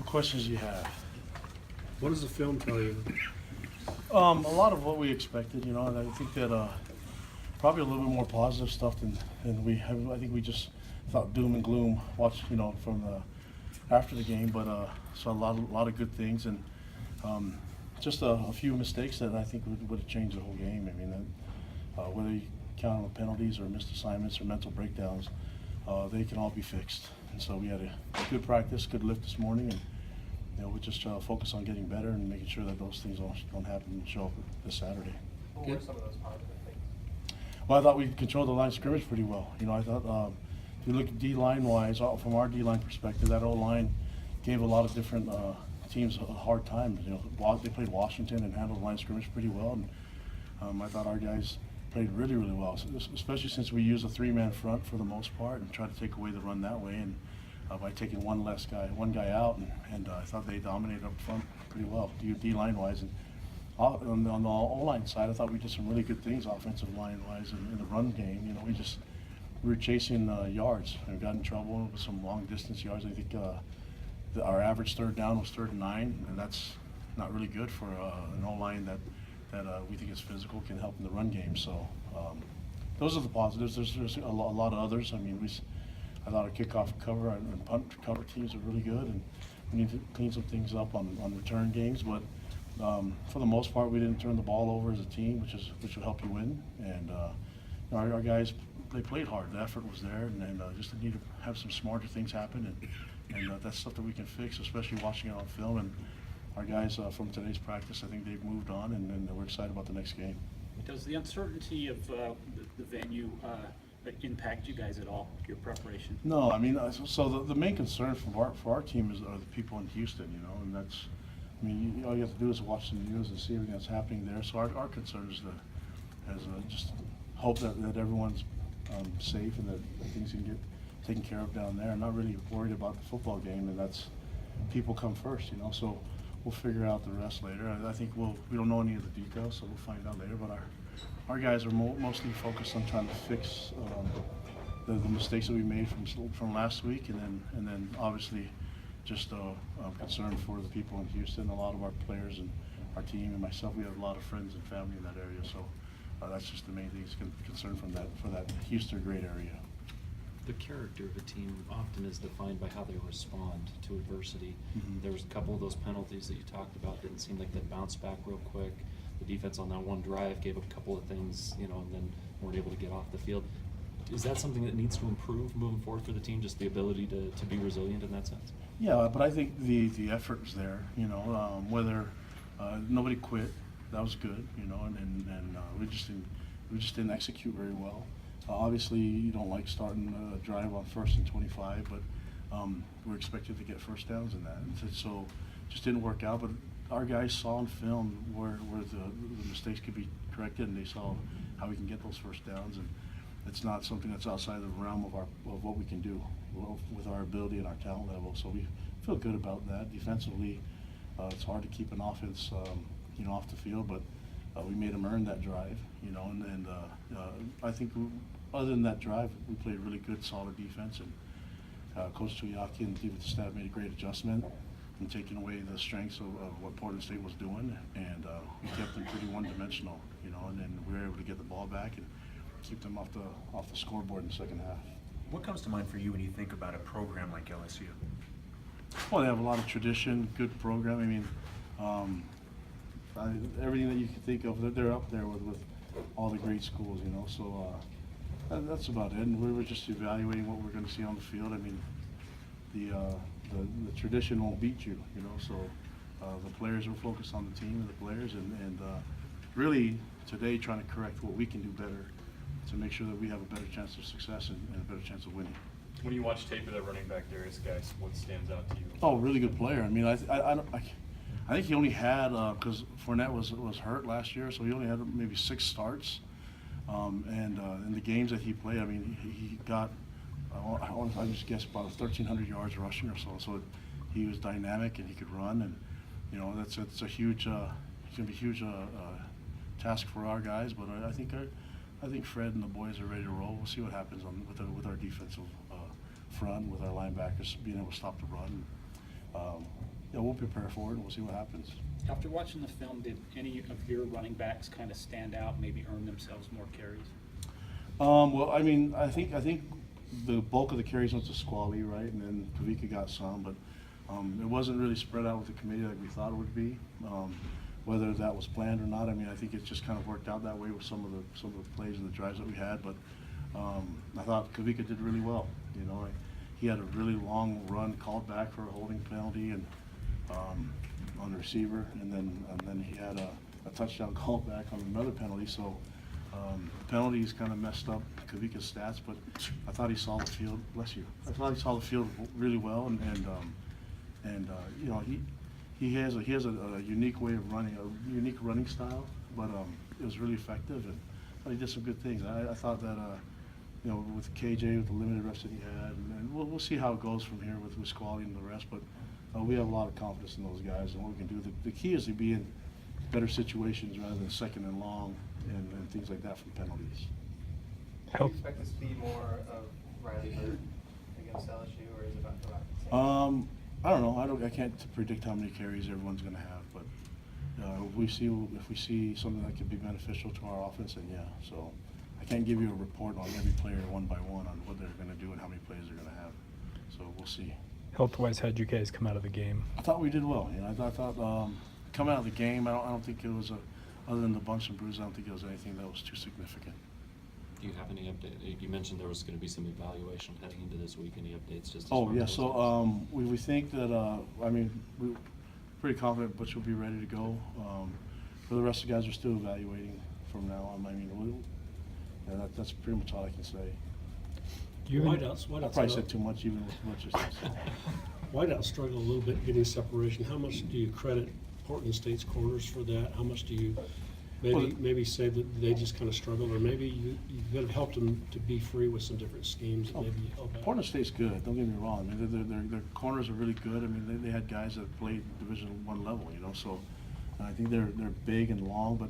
questions do you have? What does the film tell you? A lot of what we expected, and I think that probably a little bit more positive stuff than we have. I think we just thought doom and gloom watched, from after the game, but saw a lot of good things and just a few mistakes that I think would have changed the whole game. I mean, whether you count on the penalties or missed assignments or mental breakdowns, they can all be fixed. And so we had a good practice, good lift this morning, and we just focus on getting better and making sure that those things don't happen and show up this Saturday. What were some of those positive things? Well, I thought we controlled the line of scrimmage pretty well. I thought if you look at D-line wise, from our D-line perspective, that O-line gave a lot of different teams a hard time. They played Washington and handled the line of scrimmage pretty well, and I thought our guys played really, really well, especially since we use a three-man front for the most part and try to take away the run that way, and by taking one guy out, and I thought they dominated up front pretty well, D-line wise. And on the O-line side, I thought we did some really good things offensive line wise in the run game. We were chasing yards and got in trouble with some long distance yards. I think our average third down was 3rd and 9, and that's not really good for an O-line that we think is physical, can help in the run game. So those are the positives. There's a lot of others. I mean, I thought our kickoff cover and punt cover teams are really good, and we need to clean some things up on return games. But for the most part, we didn't turn the ball over as a team, which will help you win. And our guys, they played hard. The effort was there, and just need to have some smarter things happen, and that's stuff that we can fix, especially watching it on film. And our guys from today's practice, I think they've moved on, and we're excited about the next game. Does the uncertainty of the venue impact you guys at all, your preparation? No, I mean, so the main concern for our team are the people in Houston, and that's, I mean, all you have to do is watch the news and see everything that's happening there. So our concern is just hope that everyone's safe and that things can get taken care of down there. I'm not really worried about the football game, and that's people come first, So we'll figure out the rest later. I think we don't know any of the details, so we'll find out later. But our guys are mostly focused on trying to fix the mistakes that we made from last week, and then obviously just concerned for the people in Houston. A lot of our players and our team and myself, we have a lot of friends and family in that area, so that's just the main thing, is concerned for that Houston great area. The character of a team often is defined by how they respond to adversity. Mm-hmm. There was a couple of those penalties that you talked about, didn't seem like they bounced back real quick. The defense on that one drive gave up a couple of things, and then weren't able to get off the field. Is that something that needs to improve moving forward for the team, just the ability to be resilient in that sense? Yeah, but I think the effort is there, whether nobody quit, that was good, and we just didn't execute very well. Obviously, you don't like starting a drive on 1st and 25, but we're expected to get first downs in that. And so just didn't work out, but our guys saw on film where the mistakes could be corrected, and they saw how we can get those first downs. And it's not something that's outside the realm of what we can do with our ability and our talent level. So we feel good about that. Defensively, it's hard to keep an offense, off the field, but we made them earn that drive, and I think other than that drive, we played really good, solid defense, and Coach Tuyaki and the defensive staff made a great adjustment in taking away the strengths of what Portland State was doing, and we kept them pretty one-dimensional, and then we were able to get the ball back and keep them off the scoreboard in the second half. What comes to mind for you when you think about a program like LSU? Well, they have a lot of tradition, good program. I mean, everything that you can think of, they're up there with all the great schools, so that's about it. And we were just evaluating what we're going to see on the field. I mean, the tradition won't beat you, so the players are focused on the team and the players, and really today trying to correct what we can do better to make sure that we have a better chance of success and a better chance of winning. When you watch tape of that running back Darius guys, what stands out to you? Oh, really good player. I mean, I think he only had, because Fournette was hurt last year, so he only had maybe 6 starts. And in the games that he played, I mean, he got, I just guess about 1,300 yards rushing or so. So he was dynamic and he could run, and it's a huge, it's gonna be a huge task for our guys. But I think Fred and the boys are ready to roll. We'll see what happens with our defensive front, with our linebackers being able to stop the run. yeah, we'll prepare for it and we'll see what happens. After watching the film, did any of your running backs kind of stand out, maybe earn themselves more carries? Well, I mean, I think the bulk of the carries went to Squally, right, and then Kavika got some, but it wasn't really spread out with the committee like we thought it would be. Whether that was planned or not, I mean, I think it just kind of worked out that way with some of the plays and the drives that we had. But I thought Kavika did really well. You know, he had a really long run called back for a holding penalty and on the receiver, and then he had a touchdown called back on another penalty. So penalties kind of messed up Kavika's stats, but I thought he saw the field. Bless you. I thought he saw the field really well, and you know, he has a unique way of running, a unique running style, but it was really effective, and he did some good things. I thought that you know, with KJ, with the limited reps that he had, and we'll see how it goes from here with Squally and the rest, but we have a lot of confidence in those guys and what we can do. The key is to be in better situations rather than second and long and things like that from penalties. Do you expect to see more of Riley Bird against LSU, or is it about the same? I don't know. I can't predict how many carries everyone's going to have, but if we see something that could be beneficial to our offense, then yeah. So I can't give you a report on every player one by one on what they're going to do and how many plays they're going to have. So we'll see. Health-wise, how'd you guys come out of the game? I thought we did well. You know, I thought coming out of the game, I don't think it was other than the bumps and bruises, I don't think it was anything that was too significant. Do you have any update? You mentioned there was going to be some evaluation heading into this week. Any updates? Just as Oh far yeah, as so we think that I mean, we're pretty confident Butch will be ready to go. For the rest of the guys, are still evaluating from now on. I mean, yeah, that's pretty much all I can say. Whiteouts I probably said too much even with Butch's. Whiteouts struggle a little bit getting separation. How much do you credit Portland State's corners for that? How much do you maybe say that they just kind of struggled, or maybe you could have helped them to be free with some different schemes that maybe you help out? Portland State's good. Don't get me wrong. I mean, their corners are really good. I mean, they had guys that played Division I level, you know. So I think they're big and long, but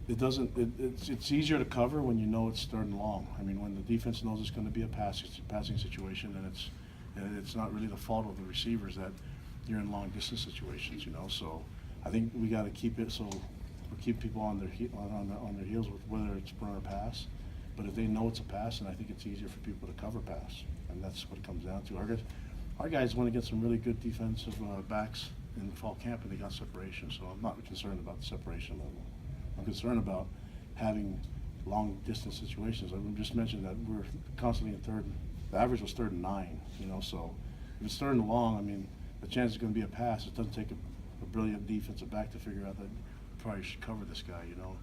it doesn't. It's easier to cover when you know it's third and long. I mean, when the defense knows it's going to be a passing situation, and it's not really the fault of the receivers that you're in long distance situations, you know. So I think we got to keep it so we keep people on their heels with whether it's run or pass. But if they know it's a pass, then I think it's easier for people to cover pass, and that's what it comes down to. Our guys went against some really good defensive backs in fall camp, and they got separation. So I'm not concerned about the separation level. I'm concerned about having long distance situations. I just mentioned that we're constantly in third. The average was 3rd and 9, you know. So if it's 3rd and long, I mean, the chance is going to be a pass. It doesn't take a brilliant defensive back to figure out that you probably should cover this guy, you know.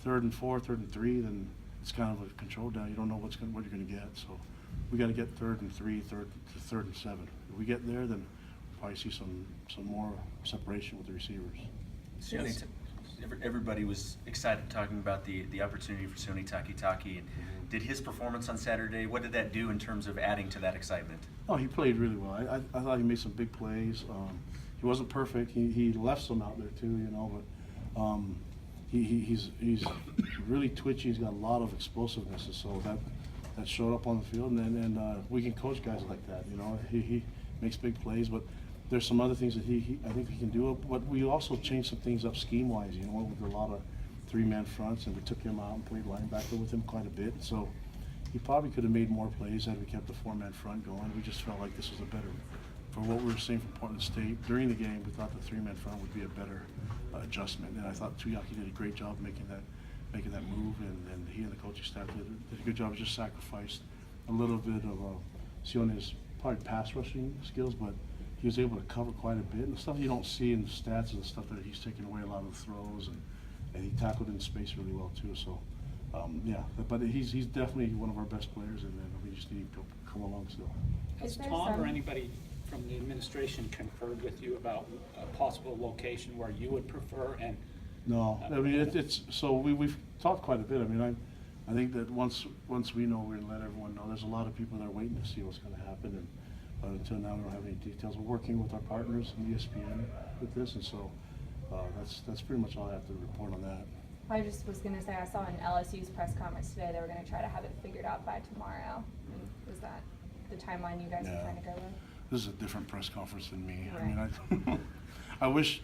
3rd and 4, 3rd and 3, then it's kind of a control down. You don't know what you're going to get. So we got to get 3rd and 3, 3rd and 7. If we get there, then we'll probably see some more separation with the receivers. Yes. Everybody was excited talking about the opportunity for Sione Takitaki. Did his performance on Saturday, what did that do in terms of adding to that excitement? Oh, he played really well. I thought he made some big plays. He wasn't perfect. He left some out there too, you know, but he's really twitchy. He's got a lot of explosiveness, and so that showed up on the field. And we can coach guys like that, you know. He makes big plays, but there's some other things that I think he can do. But we also changed some things up scheme-wise, you know, with a lot of 3-man fronts, and we took him out and played linebacker with him quite a bit. So he probably could have made more plays had we kept the 4-man front going. We just felt like this was a better, for what we were seeing from Portland State during the game, we thought the 3-man front would be a better adjustment. And I thought Tuyaki did a great job making that move, and he and the coaching staff did a good job. Just sacrificed a little bit of Sione's probably pass rushing skills, but he was able to cover quite a bit. And the stuff you don't see in the stats and the stuff that he's taking away a lot of the throws, and he tackled in space really well too. So yeah, but he's definitely one of our best players, and then we just need to come along still. Has Tom or anybody from the administration conferred with you about a possible location where you would prefer? And no, I mean it's so we've talked quite a bit. I mean I think that once we know, we're gonna let everyone know. There's a lot of people that are waiting to see what's gonna happen, and until now we don't have any details. We're working with our partners in ESPN with this, and so that's pretty much all I have to report on that. I just was going to say, I saw in LSU's press conference today they were going to try to have it figured out by tomorrow. Is that the timeline you guys are trying to go with? this is a different press conference than me. I mean, I wish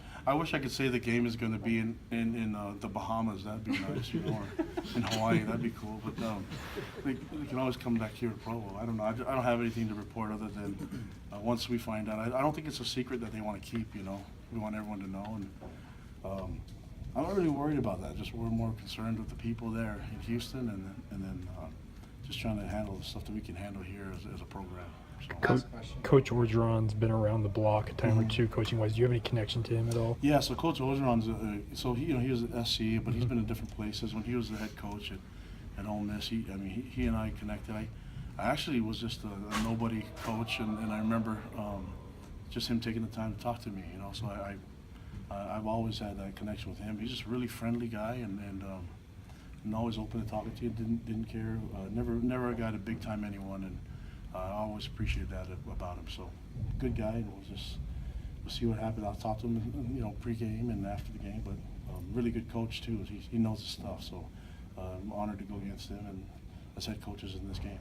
I could say the game is going to be in the Bahamas. That'd be nice, you know, or in Hawaii. That'd be cool. But they can always come back here to Provo. I don't know. I don't have anything to report other than once we find out. I don't think it's a secret that they want to keep. You know, we want everyone to know. And I'm not really worried about that. Just we're more concerned with the people there in Houston, and then just trying to handle the stuff that we can handle here as a program. So. Last question. Coach Orgeron's been around the block a time or Mhm. two coaching-wise. Do you have any connection to him at all? Yeah, so Coach Orgeron's, so he was at SC, but he's been in different places. When he was the head coach at Ole Miss, he and I connected. I actually was just a nobody coach, and I remember just him taking the time to talk to me. You know, so I've always had that connection with him. He's just a really friendly guy, and always open to talking to you. Didn't care. Never a guy to big time anyone, and I always appreciate that about him. So good guy, and we'll see what happens. I'll talk to him, you know, pre-game and after the game. But really good coach too. He knows his stuff. So I'm honored to go against him and as head coaches in this game.